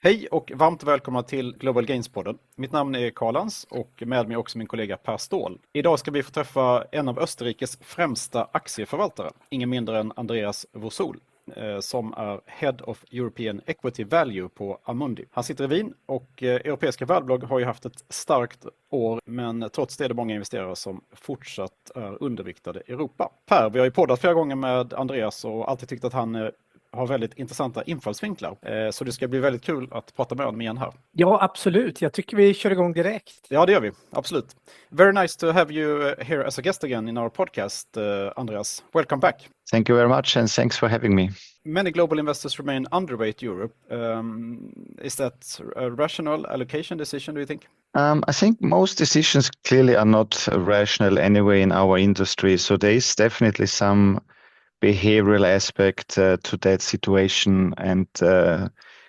Hej och varmt välkomna till Global Gains-podden. Mitt namn är Karl Lans och med mig också min kollega Pär Ståhl. Idag ska vi få träffa en av Österrikes främsta aktieförvaltare, ingen mindre än Andreas Wosol, som är Head of European Equity Value på Amundi. Han sitter i Wien och europeiska värdbolag har ju haft ett starkt år, men trots det är det många investerare som fortsatt är underviktade i Europa. Per, vi har ju poddat flera gånger med Andreas och alltid tyckt att han har väldigt intressanta infallsvinklar. Så det ska bli väldigt kul att prata med honom igen här. Ja, absolut. Jag tycker vi kör igång direkt. Ja, det gör vi. Absolut. Very nice to have you here as a guest again in our podcast, Andreas. Welcome back. Thank you very much and thanks for having me. Many global investors remain underweight Europe. Is that a rational allocation decision, do you think? I think most decisions clearly are not rational anyway in our industry. So there is definitely some behavioral aspect to that situation, and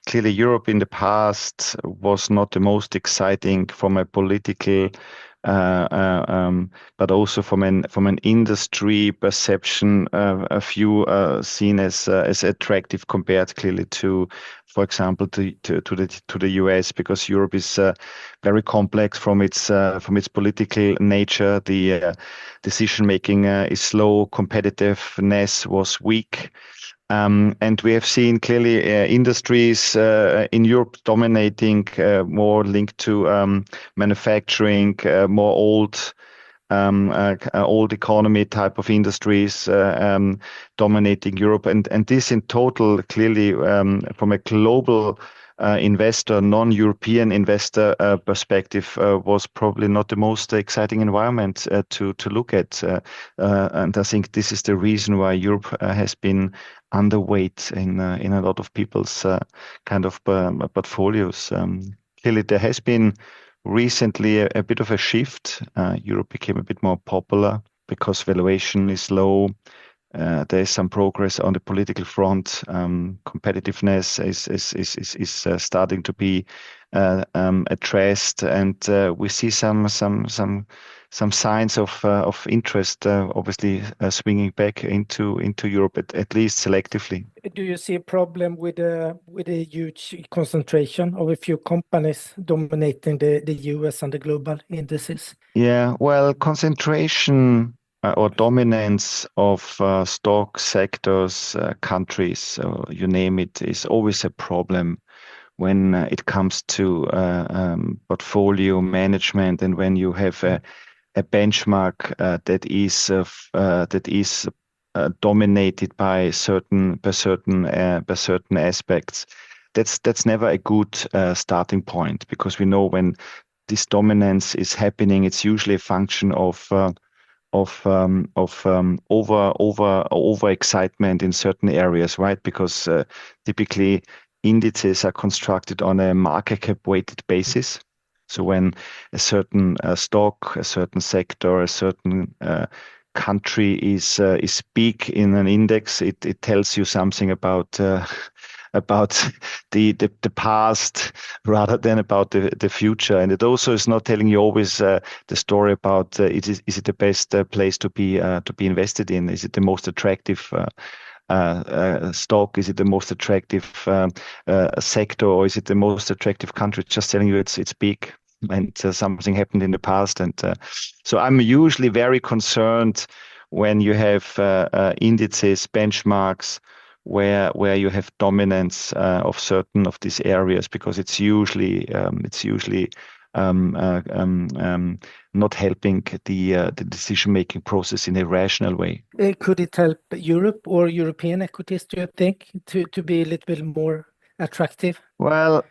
clearly Europe in the past was not the most exciting from a political but also from an industry perception, a few seen as attractive compared clearly to, for example, to the US, because Europe is very complex from its political nature. The decision making is slow, competitiveness was weak. And we have seen clearly industries in Europe dominating, more linked to manufacturing, more old economy type of industries dominating Europe. And this in total clearly from a global investor, non-European investor perspective was probably not the most exciting environment to look at. And I think this is the reason why Europe has been underweight in a lot of people's kind of portfolios. Clearly, there has been recently a bit of a shift. Europe became a bit more popular because valuation is low. There is some progress on the political front. Competitiveness is starting to be addressed, and we see some signs of interest, obviously swinging back into Europe, at least selectively. Do you see a problem with a huge concentration of a few companies dominating the US and the global indices? Yeah, well, concentration or dominance of stock sectors, countries, you name it, is always a problem when it comes to portfolio management, and when you have a benchmark that is dominated by certain aspects. That's never a good starting point, because we know when this dominance is happening, it's usually a function of over excitement in certain areas, right? Because typically indices are constructed on a market cap weighted basis. So when a certain stock, a certain sector, a certain country is big in an index, it tells you something about the past rather than about the future. And it also is not telling you always the story about is it the best place to be invested in? Is it the most attractive stock? Is it the most attractive sector, or is it the most attractive country? It's just telling you it's big and something happened in the past. And so I'm usually very concerned when you have indices, benchmarks, where you have dominance of certain of these areas, because it's usually not helping the decision-making process in a rational way. Could it help Europe or European equities, do you think, to be a little bit more attractive? Well,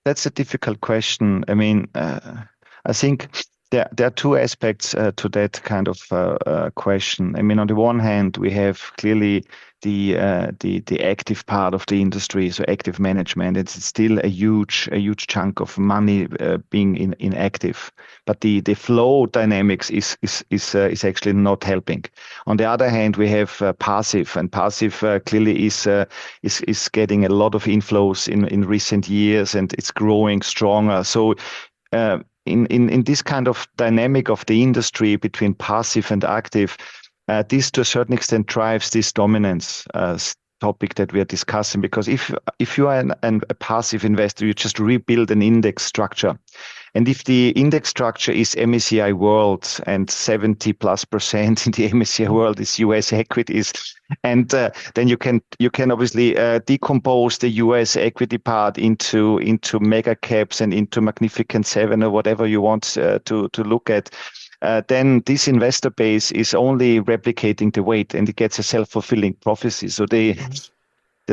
that's a difficult question. I mean, I think there are two aspects to that kind of question. I mean, on the one hand, we have clearly the active part of the industry, so active management. It's still a huge chunk of money being in active, but the flow dynamics is actually not helping. On the other hand, we have passive, and passive clearly is getting a lot of inflows in recent years, and it's growing stronger. So in this kind of dynamic of the industry between passive and active, this to a certain extent drives this dominance. topic that we are discussing, because if you are a passive investor, you just rebuild an index structure. And if the index structure is MSCI World and 70+% in the MSCI World is US equities, and then you can obviously decompose the US equity part into mega caps and into Magnificent Seven or whatever you want to look at. Then this investor base is only replicating the weight, and it gets a self-fulfilling prophecy. So the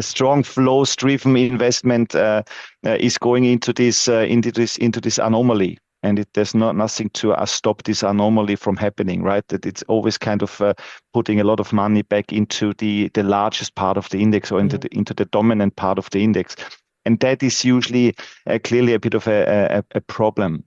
strong flows-driven investment is going into this anomaly, and there's nothing to stop this anomaly from happening, right? That it's always kind of putting a lot of money back into the largest part of the index, or into the dominant part of the index, and that is usually clearly a bit of a problem.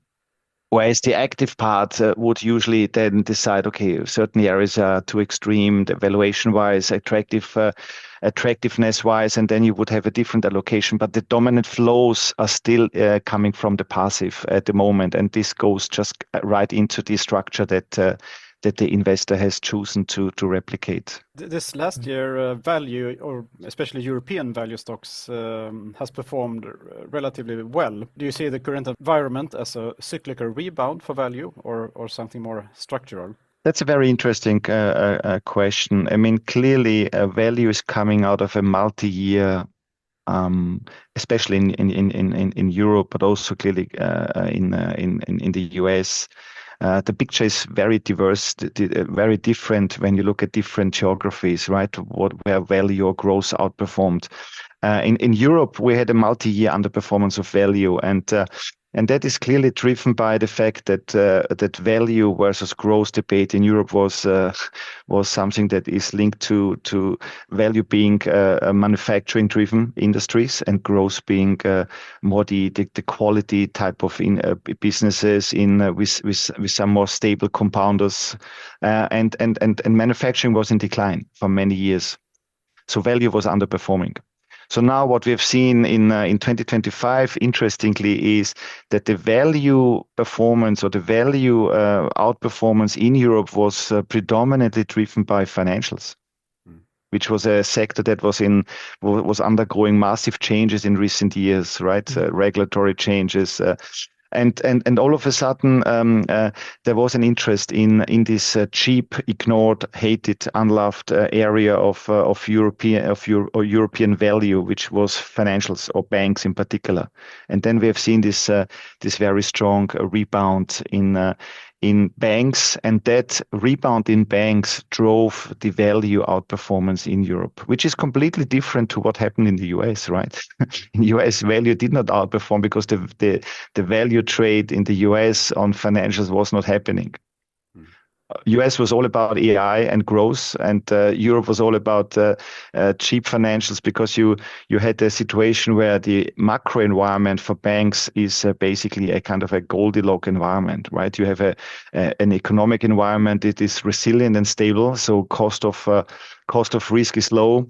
Whereas the active part would usually then decide, okay, certain areas are too extreme, the valuation-wise, attractiveness-wise, and then you would have a different allocation. But the dominant flows are still coming from the passive at the moment, and this goes just right into the structure that the investor has chosen to replicate. This last year, value, or especially European value stocks, has performed relatively well. Do you see the current environment as a cyclical rebound for value, or something more structural? That's a very interesting question. I mean, clearly, value is coming out of a multi-year, especially in Europe, but also clearly in the US. The picture is very diverse, very different when you look at different geographies, right? Where value or growth outperformed. In Europe, we had a multi-year underperformance of value, and that is clearly driven by the fact that value versus growth debate in Europe was something that is linked to value being manufacturing-driven industries, and growth being more the quality type of businesses with some more stable compounders, and manufacturing was in decline for many years, so value was underperforming. So now what we have seen in 2025, interestingly, is that the value performance, or the value outperformance in Europe, was predominantly driven by financials, which was a sector that was undergoing massive changes in recent years, right? Regulatory changes. And all of a sudden, there was an interest in this cheap, ignored, hated, unloved area of European value, which was financials, or banks in particular. And then we have seen this very strong rebound in banks, and that rebound in banks drove the value outperformance in Europe, which is completely different to what happened in the US, right? In US, value did not outperform because the value trade in the US on financials was not happening. US was all about AI and growth, and Europe was all about cheap financials, because you had a situation where the macro environment for banks is basically a kind of a Goldilocks environment, right? You have an economic environment that is resilient and stable, so cost of risk is low.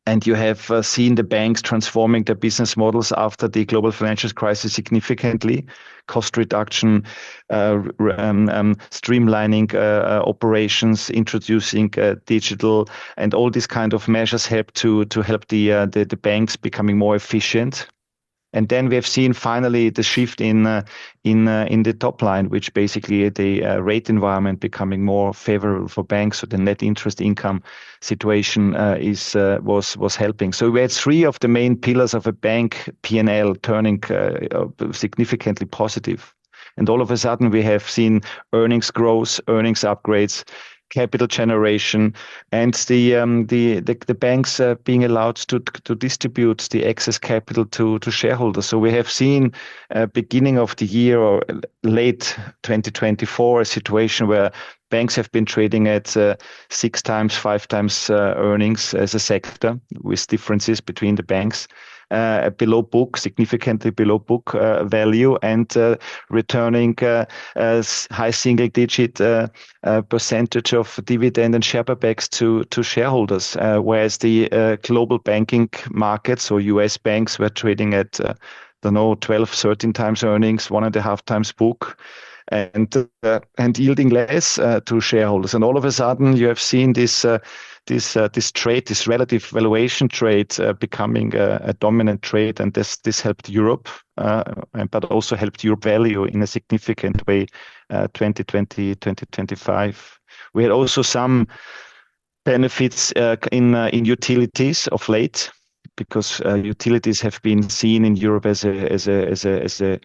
And you have seen the banks transforming their business models after the global financial crisis significantly. Cost reduction, streamlining operations, introducing digital, and all these kind of measures help to help the banks becoming more efficient. And then we have seen finally the shift in the top line, which basically the rate environment becoming more favorable for banks. So the net interest income situation was helping. So we had three of the main pillars of a bank P&L turning significantly positive. And all of a sudden we have seen earnings growth, earnings upgrades, capital generation, and the banks being allowed to distribute the excess capital to shareholders. So we have seen beginning of the year or late 2024 a situation where banks have been trading at 6 times, 5 times earnings as a sector, with differences between the banks. Below book, significantly below book value, and returning high single-digit percentage of dividend and share buybacks to shareholders, whereas the global banking markets, or US banks, were trading at 12, 13 times earnings, 1.5 times book, and yielding less to shareholders. And all of a sudden, you have seen this this trade, this relative valuation trade, becoming a dominant trade, and this helped Europe, but also helped Europe value in a significant way. 2020, 2025. We had also some benefits in utilities of late, because utilities have been seen in Europe as a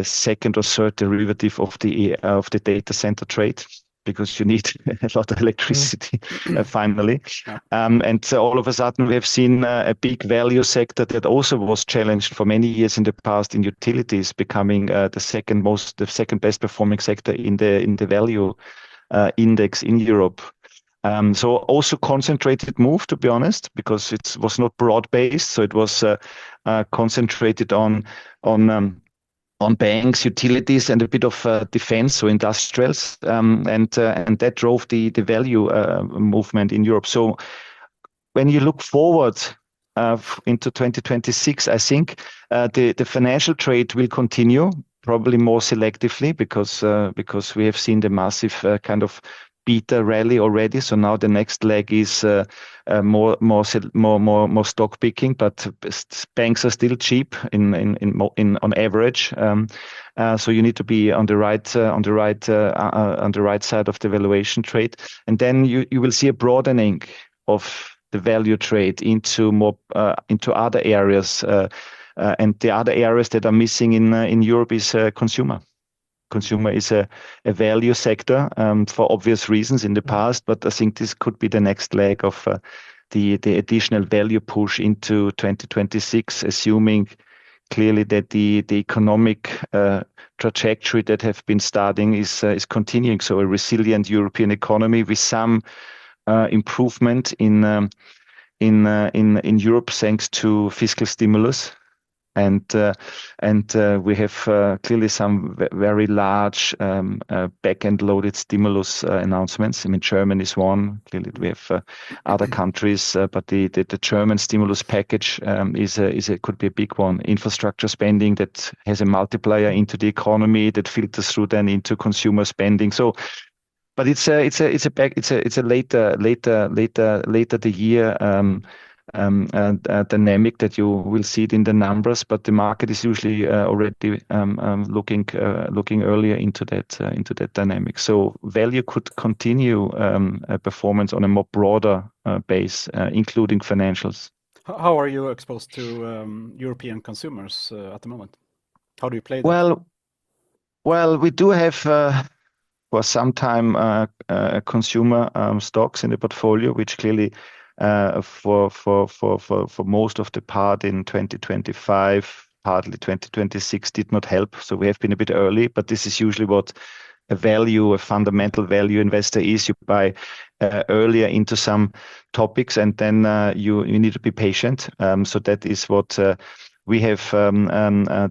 second or third derivative of the data center trade, because you need a lot of electricity finally. Yeah. And all of a sudden we have seen a big value sector that also was challenged for many years in the past in utilities, becoming the second best performing sector in the value index in Europe. So also concentrated move, to be honest, because it was not broad based. So it was concentrated on banks, utilities, and a bit of defense, so industrials, and that drove the value movement in Europe. So when you look forward into 2026, I think the financial trade will continue, probably more selectively, because we have seen the massive kind of beta rally already. So now the next leg is more stock picking, but banks are still cheap on average. So you need to be on the right side of the valuation trade, and then you will see a broadening of the value trade into other areas. And the other areas that are missing in Europe is consumer. Consumer is a value sector for obvious reasons in the past, but I think this could be the next leg of the additional value push into 2026, assuming clearly that the economic trajectory that have been starting is continuing. So a resilient European economy with some improvement in Europe thanks to fiscal stimulus. And we have clearly some very large back-end loaded stimulus announcements. I mean, Germany is one. Clearly, we have other countries, but the German stimulus package could be a big one. Infrastructure spending that has a multiplier into the economy that filters through then into consumer spending. So, but it's a later the year dynamic that you will see it in the numbers, but the market is usually already looking earlier into that dynamic. So value could continue performance on a more broader base, including financials. How are you exposed to European consumers at the moment? How do you play that? Well, we do have for some time consumer stocks in the portfolio, which clearly for most of the part in 2025, partly 2026 did not help. So we have been a bit early, but this is usually what a fundamental value investor is. You buy earlier into some topics, and then you need to be patient. So that is what we have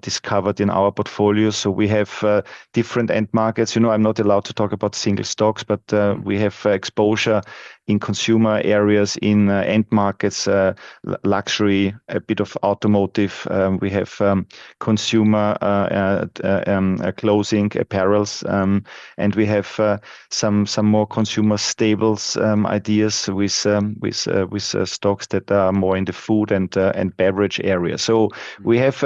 discovered in our portfolio. So we have different end markets. I'm not allowed to talk about single stocks, but we have exposure in consumer areas, in end markets, luxury, a bit of automotive. We have consumer clothing, apparels, and we have some more consumer staples ideas with stocks that are more in the food and beverage area. So we have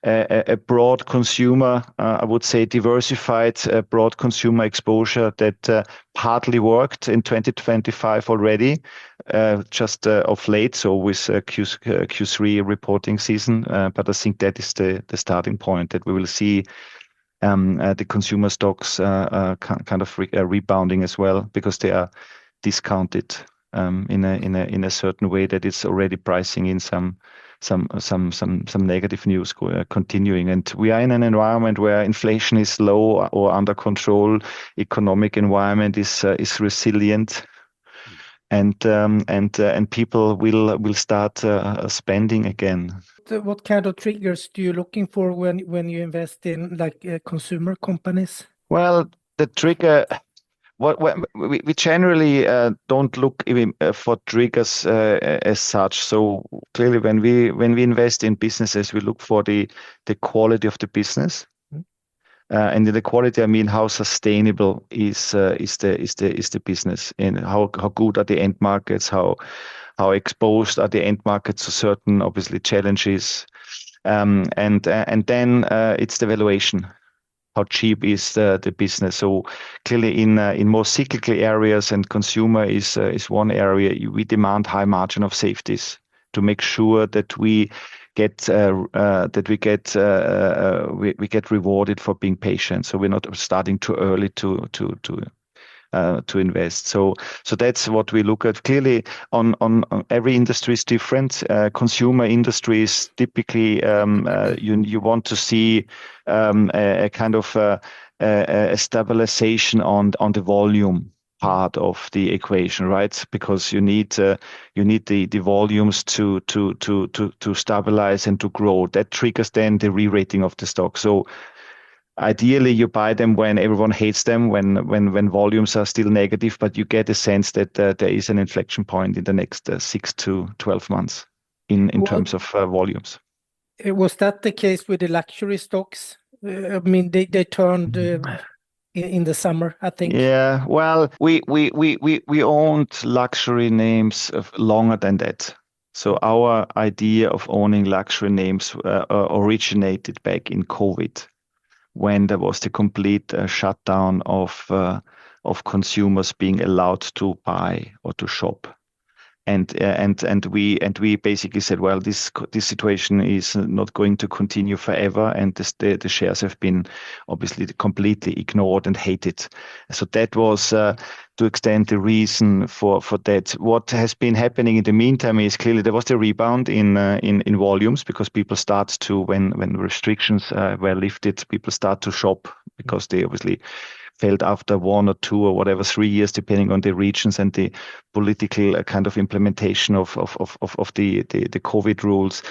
a broad consumer, I would say diversified, broad consumer exposure that partly worked in 2025 already, just of late, so with Q3 reporting season. But I think that is the starting point, that we will see the consumer stocks kind of rebounding as well, because they are discounted in a certain way that it's already pricing in some negative news continuing. And we are in an environment where inflation is low or under control, economic environment is resilient, and people will start spending again. What kind of triggers do you looking for when you invest in consumer companies? Well, the trigger. We generally don't look even for triggers as such. So clearly, when we invest in businesses, we look for the quality of the business. And in the quality, I mean how sustainable is the business, and how good are the end markets, how exposed are the end markets to certain obviously challenges, and then it's the valuation. How cheap is the business? So clearly, in more cyclical areas, and consumer is one area, we demand high margin of safeties to make sure that we get rewarded for being patient. So we're not starting too early to invest. So that's what we look at. Clearly, on every industry is different. Consumer industries typically you want to see a kind of a stabilization on the volume part of the equation, right? Because you need the volumes to stabilize and to grow. That triggers then the re-rating of the stock. So ideally, you buy them when everyone hates them, when volumes are still negative, but you get a sense that there is an inflection point in the next 6 to 12 months in terms of volumes. Was that the case with the luxury stocks? I mean, they turned in the summer, I think. Yeah, well, we owned luxury names longer than that. So our idea of owning luxury names originated back in COVID, when there was the complete shutdown of consumers being allowed to buy or to shop. And we basically said, well, this situation is not going to continue forever, and the shares have been obviously completely ignored and hated. So that was to extend the reason for that. What has been happening in the meantime is clearly there was a rebound in volumes, because people start to, when restrictions were lifted, people start to shop, because they obviously felt after 1 or 2 or whatever 3 years, depending on the regions and the political kind of implementation of the COVID rules,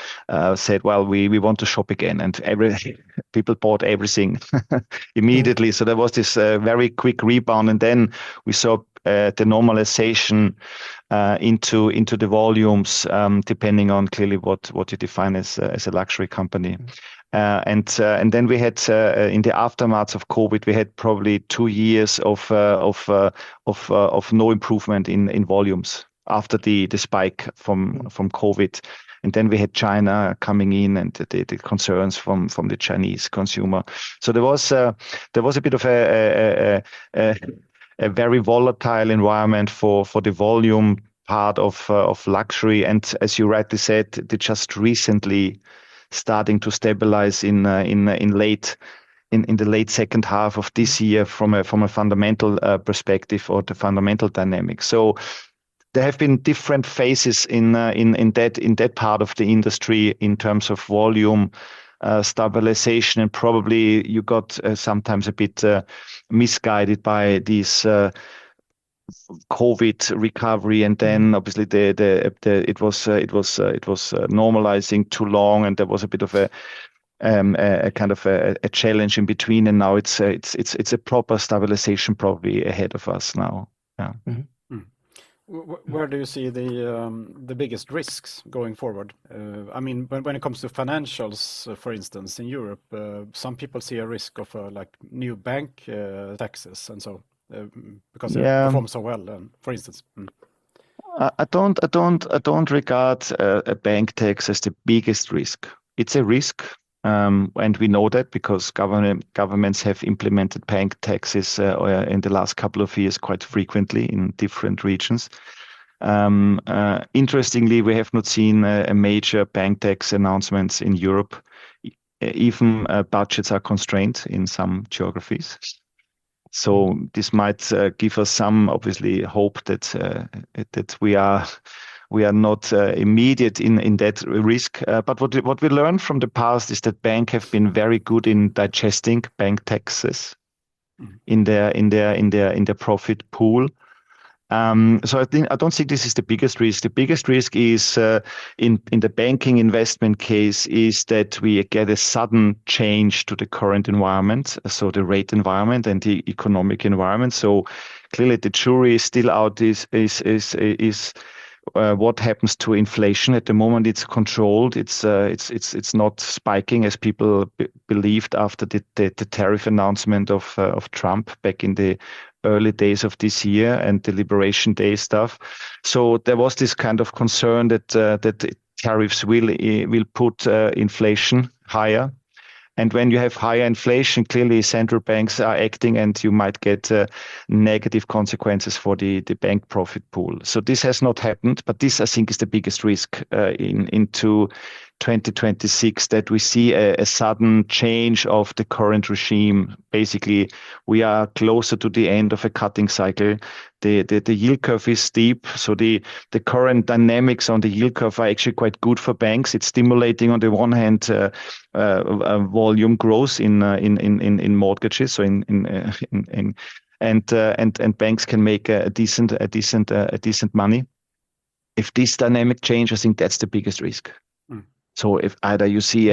said, well, we want to shop again, and people bought everything immediately. So there was this very quick rebound, and then we saw the normalization into the volumes, depending on clearly what you define as a luxury company. And then we had in the aftermath of COVID, we had probably 2 years of no improvement in volumes after the spike from COVID. And then we had China coming in, and the concerns from the Chinese consumer. So there was a bit of a very volatile environment for the volume part of luxury. And as you rightly said, they just recently starting to stabilize in the late second half of this year from a fundamental perspective, or the fundamental dynamics. So there have been different phases in that part of the industry in terms of volume stabilization, and probably you got sometimes a bit misguided by these COVID recovery, and then obviously it was normalizing too long, and there was a bit of a kind of a challenge in between, and now it's a proper stabilization probably ahead of us now. Yeah. Mm-hmm. Where do you see the biggest risks going forward? I mean, when it comes to financials, for instance, in Europe, some people see a risk of like new bank taxes and so. Because they perform so well, for instance. I don't regard a bank tax as the biggest risk. It's a risk, and we know that because governments have implemented bank taxes in the last couple of years quite frequently in different regions. Interestingly, we have not seen a major bank tax announcements in Europe. Even budgets are constrained in some geographies. So this might give us some, obviously, hope that we are not immediate in that risk. But what we learned from the past is that banks have been very good in digesting bank taxes in their profit pool. So I don't think this is the biggest risk. The biggest risk is in the banking investment case is that we get a sudden change to the current environment, so the rate environment and the economic environment. So clearly the jury is still out. Is what happens to inflation. At the moment, it's controlled. It's not spiking as people believed after the tariff announcement of Trump back in the early days of this year and the Liberation Day stuff. So there was this kind of concern that tariffs will put inflation higher. And when you have higher inflation, clearly central banks are acting and you might get negative consequences for the bank profit pool. So this has not happened, but this I think is the biggest risk into 2026, that we see a sudden change of the current regime. Basically, we are closer to the end of a cutting cycle. The yield curve is steep, so the current dynamics on the yield curve are actually quite good for banks. It's stimulating on the one hand volume growth in mortgages, so and banks can make a decent money. If this dynamic changes, I think that's the biggest risk. So if either you see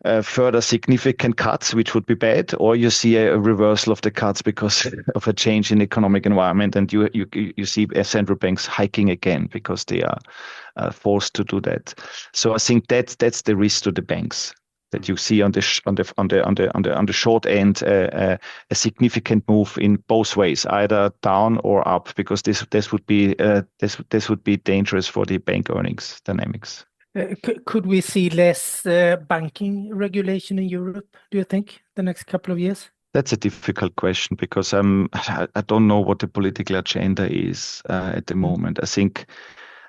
a further significant cuts, which would be bad, or you see a reversal of the cuts because of a change in economic environment, and you see central banks hiking again because they are forced to do that. So I think that's the risk to the banks, that you see on the short end a significant move in both ways, either down or up, because this would be dangerous for the bank earnings dynamics. Could we see less banking regulation in Europe, do you think, the next couple of years? That's a difficult question because I don't know what the political agenda is at the moment. I think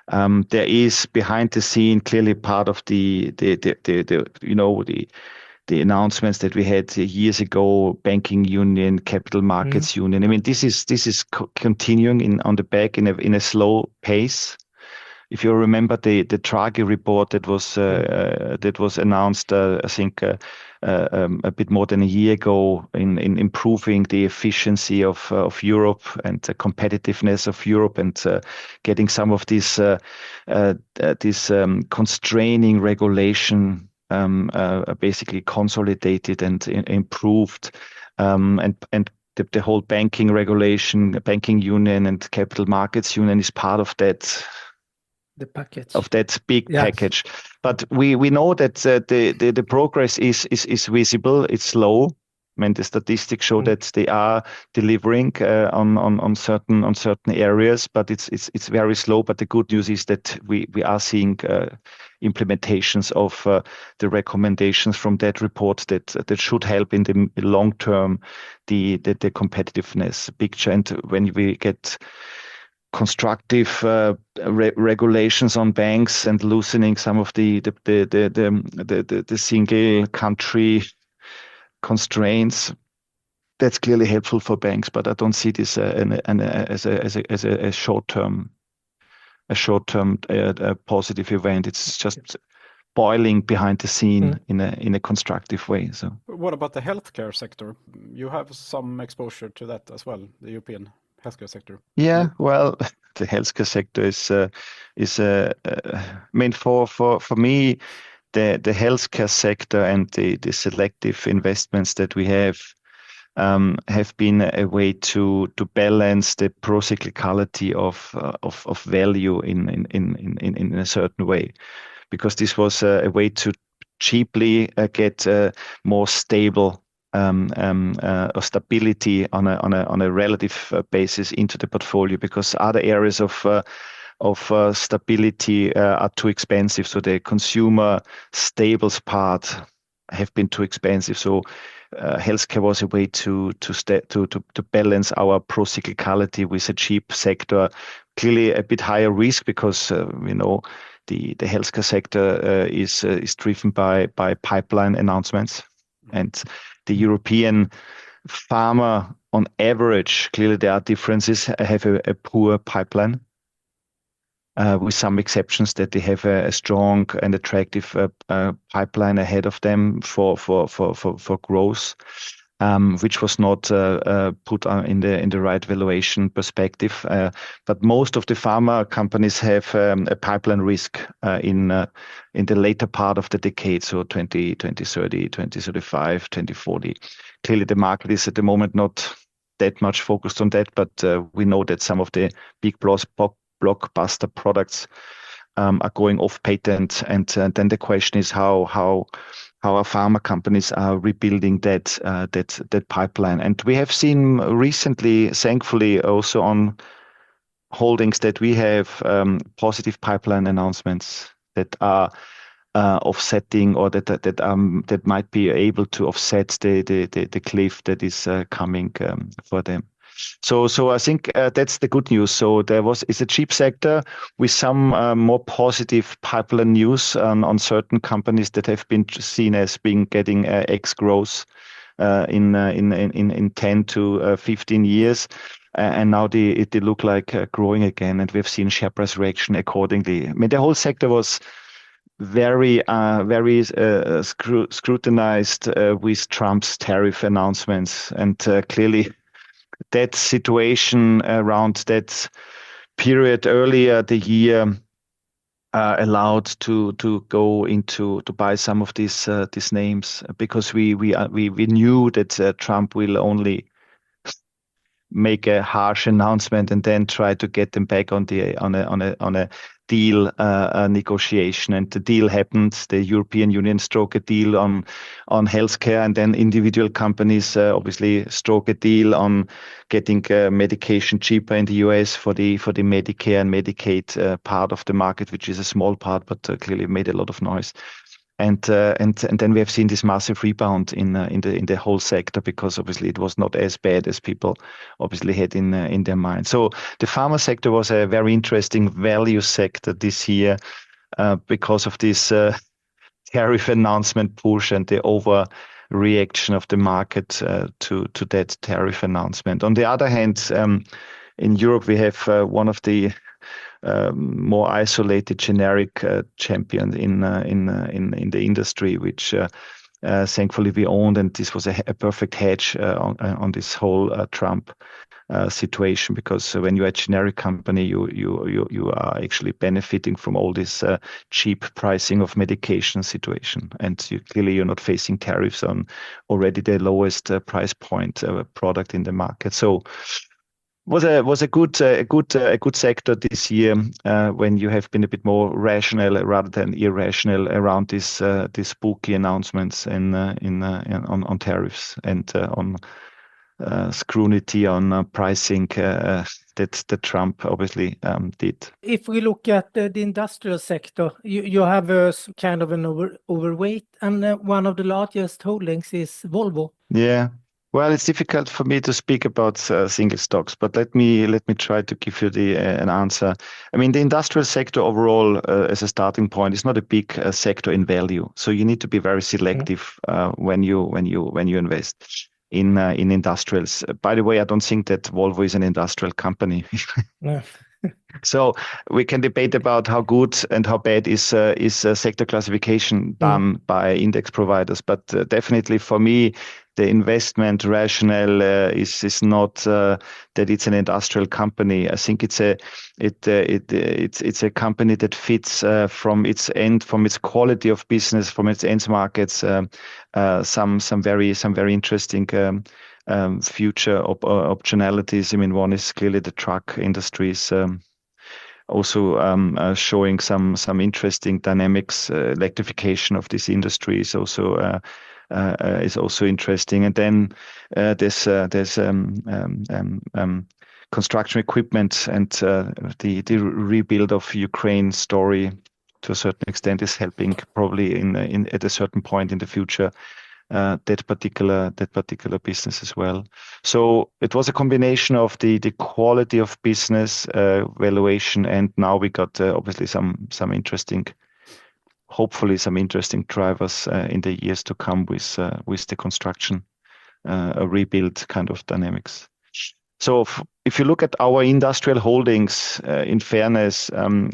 there is behind the scene clearly part of the announcements that we had years ago, banking union, capital markets union. I mean, this is continuing on the back in a slow pace. If you remember the Draghi report that was announced, I think a bit more than a year ago, in improving the efficiency of Europe and the competitiveness of Europe, and getting some of this constraining regulation basically consolidated and improved, and the whole banking regulation, banking union, and capital markets union is part of that. The package of that big package, but we know that the progress is visible. It's slow. I mean, the statistics show that they are delivering on certain areas, but it's very slow. But the good news is that we are seeing implementations of the recommendations from that report that should help in the long term the competitiveness picture. And when we get constructive regulations on banks and loosening some of the single country constraints, that's clearly helpful for banks. But I don't see this as a short-term positive event. It's just boiling behind the scene in a constructive way. So, what about the healthcare sector? You have some exposure to that as well, the European healthcare sector. Yeah, well, the healthcare sector is I mean, for me, the healthcare sector and the selective investments that we have been a way to balance the procyclicality of value in a certain way, because this was a way to cheaply get more stable or stability on a relative basis into the portfolio, because other areas of stability are too expensive. So the consumer stables part have been too expensive. So healthcare was a way to balance our procyclicality with a cheap sector. Clearly a bit higher risk because the healthcare sector is driven by pipeline announcements. And the European pharma, on average, clearly there are differences, have a poor pipeline, with some exceptions that they have a strong and attractive pipeline ahead of them for growth, which was not put in the right valuation perspective. But most of the pharma companies have a pipeline risk in the later part of the decade, so 2030, 2035, 2040. Clearly, the market is at the moment not that much focused on that, but we know that some of the big blockbuster products are going off patent, and then the question is how our pharma companies are rebuilding that pipeline. And we have seen recently, thankfully, also on holdings that we have positive pipeline announcements that are offsetting, or that might be able to offset the cliff that is coming for them. So I think that's the good news. So it's a cheap sector with some more positive pipeline news on certain companies that have been seen as getting X growth in 10 to 15 years. And now they look like growing again, and we've seen share price reaction accordingly. I mean, the whole sector was very scrutinized with Trump's tariff announcements, and clearly that situation around that period earlier the year allowed to go into to buy some of these names, because we knew that Trump will only make a harsh announcement and then try to get them back on a deal negotiation. And the deal happened. The European Union struck a deal on healthcare, and then individual companies obviously struck a deal on getting medication cheaper in the US for the Medicare and Medicaid part of the market, which is a small part, but clearly made a lot of noise. And then we have seen this massive rebound in the whole sector, because obviously it was not as bad as people obviously had in their mind. So the pharma sector was a very interesting value sector this year because of this tariff announcement push and the overreaction of the market to that tariff announcement. On the other hand, in Europe we have one of the more isolated generic champion in the industry, which thankfully we owned, and this was a perfect hedge on this whole Trump situation, because when you're a generic company, you are actually benefiting from all this cheap pricing of medication situation, and you're not facing tariffs on already the lowest price point product in the market. So was a good sector this year when you have been a bit more rational rather than irrational around these spooky announcements on tariffs and on scrutiny on pricing that Trump obviously did. If we look at the industrial sector, you have a kind of an overweight, and one of the largest holdings is Volvo. Yeah. Well, it's difficult for me to speak about single stocks, but let me try to give you an answer. I mean, the industrial sector overall, as a starting point, is not a big sector in value. So you need to be very selective when you invest in industrials. By the way, I don't think that Volvo is an industrial company. No. So we can debate about how good and how bad is sector classification done by index providers, but definitely for me, the investment rationale is not that it's an industrial company. I think it's a company that fits from its quality of business, from its end markets, some very interesting future optionalities. I mean, one is clearly the truck industries. Also showing some interesting dynamics. Electrification of this industry is also interesting. And then there's construction equipment, and the rebuild of Ukraine story to a certain extent is helping probably at a certain point in the future that particular business as well. So it was a combination of the quality of business, valuation, and now we got obviously hopefully some interesting drivers in the years to come with the construction rebuild kind of dynamics. So if you look at our industrial holdings, in fairness,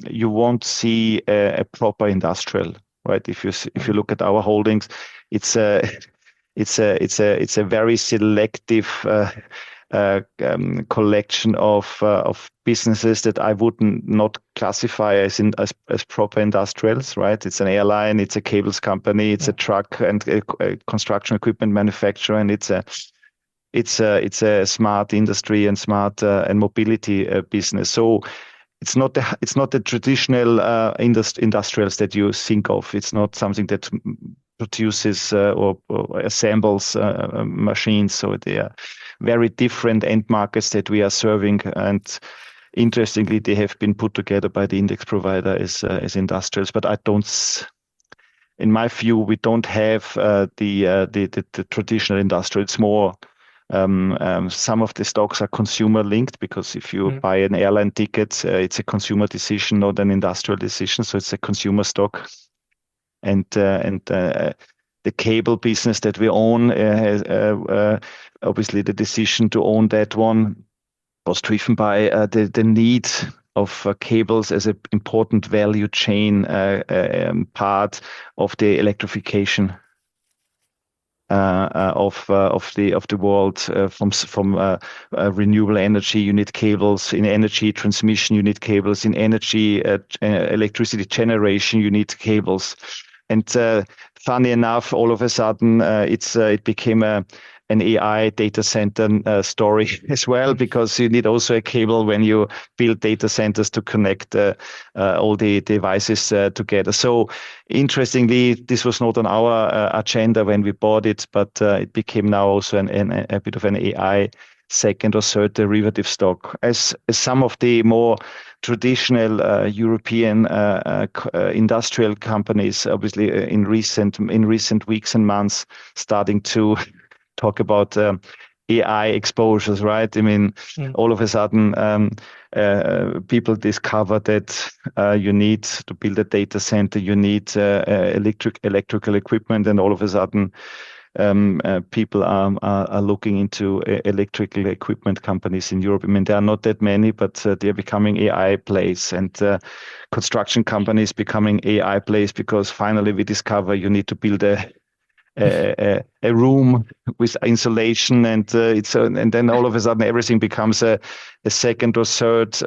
you won't see a proper industrial, right? If you look at our holdings, it's a very selective collection of businesses that I would not classify as proper industrials, right? It's an airline, it's a cables company, it's a truck and a construction equipment manufacturer, and it's a smart industry and smart and mobility business. So it's not the traditional industrials that you think of. It's not something that produces or assembles machines. So they are very different end markets that we are serving. And interestingly, they have been put together by the index provider as industrials. But in my view, we don't have the traditional industrial. It's more some of the stocks are consumer linked, because if you buy an airline ticket, it's a consumer decision, not an industrial decision. So it's a consumer stock. And the cable business that we own, obviously the decision to own that one was driven by the need of cables as an important value chain part of the electrification of the world. From renewable energy, you need cables. In energy transmission, you need cables. In energy electricity generation, you need cables. And funny enough, all of a sudden, it became an AI data center story as well, because you need also a cable when you build data centers to connect all the devices together. So interestingly, this was not on our agenda when we bought it, but it became now also a bit of an AI second or third derivative stock. As some of the more traditional European industrial companies, obviously in recent weeks and months, starting to talk about AI exposures, right? I mean, all of a sudden, people discover that you need to build a data center, you need electrical equipment, and all of a sudden, people are looking into electrical equipment companies in Europe. I mean, there are not that many, but they are becoming AI plays, and construction companies becoming AI plays, because finally we discover you need to build a room with insulation, and then all of a sudden everything becomes a second or third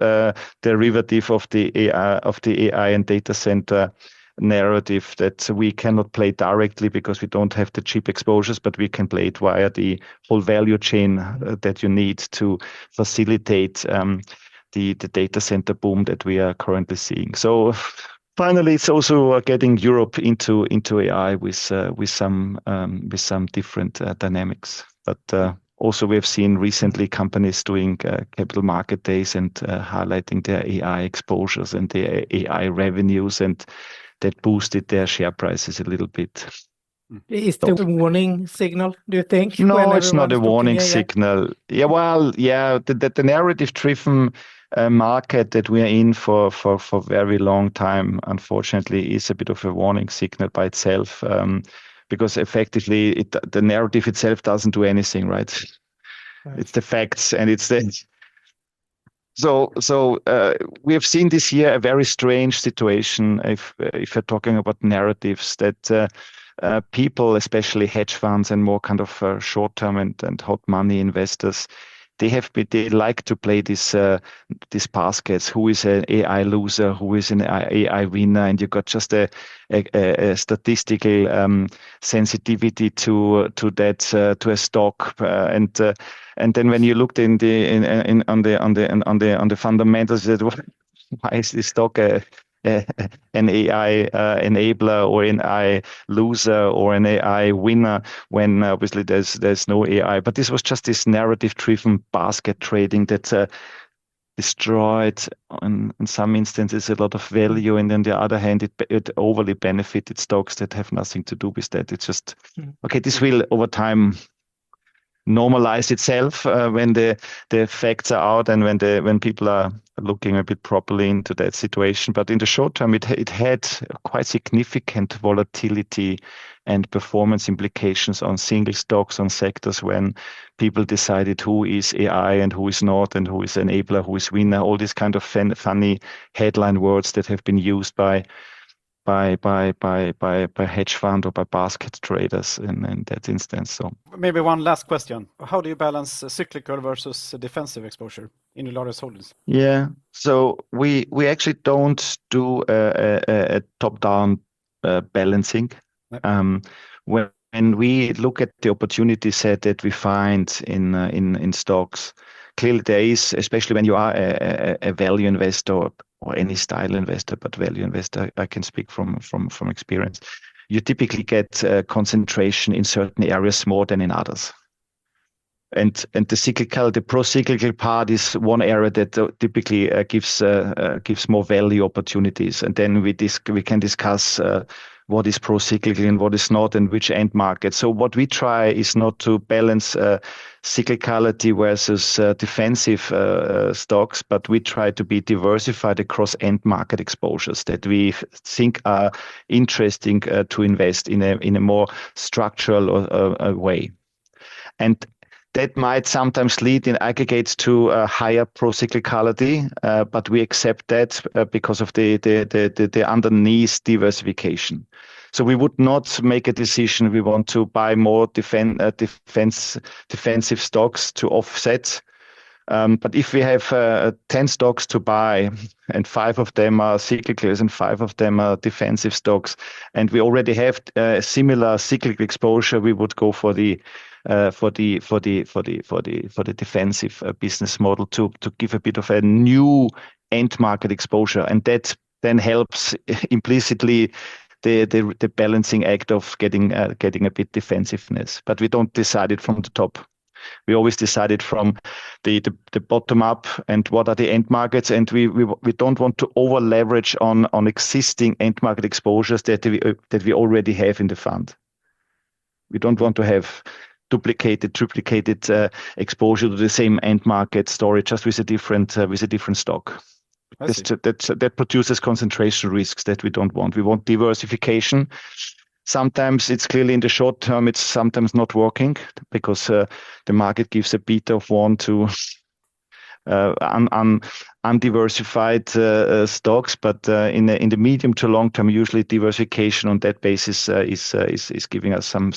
derivative of the AI and data center narrative that we cannot play directly because we don't have the cheap exposures, but we can play it via the whole value chain that you need to facilitate the data center boom that we are currently seeing. So finally, it's also getting Europe into AI with some different dynamics. But also, we have seen recently companies doing capital market days and highlighting their AI exposures and their AI revenues, and that boosted their share prices a little bit. Is it a warning signal, do you think? No, it's not a warning signal. Yeah, well, yeah, the narrative-driven market that we are in for very long time, unfortunately, is a bit of a warning signal by itself, because effectively the narrative itself doesn't do anything, right? It's the facts, and it's the so we have seen this year a very strange situation. If you're talking about narratives, that people, especially hedge funds and more kind of short-term and hot money investors, they like to play these baskets. Who is an AI loser? Who is an AI winner? And you got just a statistical sensitivity to that to a stock, and then when you looked on the fundamentals, why is this stock an AI enabler or an AI loser or an AI winner, when obviously there's no AI. But this was just this narrative-driven basket trading that destroyed, in some instances, a lot of value, and on the other hand, it overly benefited stocks that have nothing to do with that. It's just, okay, this will over time normalize itself when the facts are out and when people are looking a bit properly into that situation. But in the short term, it had quite significant volatility and performance implications on single stocks, on sectors, when people decided who is AI and who is not, and who is enabler, who is winner, all these kind of funny headline words that have been used by hedge fund or by basket traders in that instance. So maybe one last question: how do you balance cyclical versus defensive exposure in your largest holdings? Yeah, so we actually don't do a top-down balancing. When we look at the opportunity set that we find in stocks, clearly there is, especially when you are a value investor or any style investor, but value investor, I can speak from experience. You typically get concentration in certain areas more than in others. And the pro-cyclical part is one area that typically gives more value opportunities. And then we can discuss what is pro-cyclical and what is not, and which end market. So what we try is not to balance cyclicality versus defensive stocks, but we try to be diversified across end market exposures that we think are interesting to invest in a more structural way. And that might sometimes lead in aggregates to higher pro-cyclicality, but we accept that because of the underneath diversification. So we would not make a decision we want to buy more defensive stocks to offset. But if we have 10 stocks to buy and 5 of them are cyclicals and 5 of them are defensive stocks, and we already have a similar cyclical exposure, we would go for the defensive business model to give a bit of a new end market exposure, and that then helps implicitly the balancing act of getting a bit defensiveness. But we don't decide it from the top. We always decide it from the bottom up, and what are the end markets, and we don't want to over leverage on existing end market exposures that we already have in the fund. We don't want to have duplicated exposure to the same end market story, just with a different stock. That produces concentration risks that we don't want. We want diversification. Sometimes it's clearly in the short term, it's sometimes not working because the market gives a beta of 1 to undiversified stocks, but in the medium to long term, usually diversification on that basis is giving us some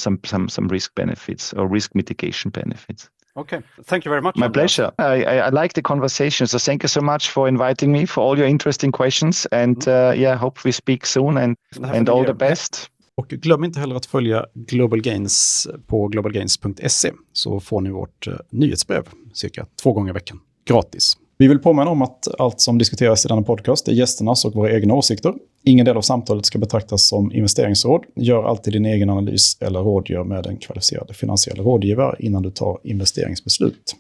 risk benefits or risk mitigation benefits. Okay, thank you very much. My pleasure. I like the conversation, so thank you so much for inviting me, for all your interesting questions, and hope we speak soon and all the best. Och glöm inte heller att följa Global Gains på globalgains.se, så får ni vårt nyhetsbrev cirka 2 gånger i veckan, gratis. Vi vill påminna om att allt som diskuteras i denna podcast är gästernas och våra egna åsikter. Ingen del av samtalet ska betraktas som investeringsråd. Gör alltid din egen analys eller rådgör med en kvalificerad finansiell rådgivare innan du tar investeringsbeslut.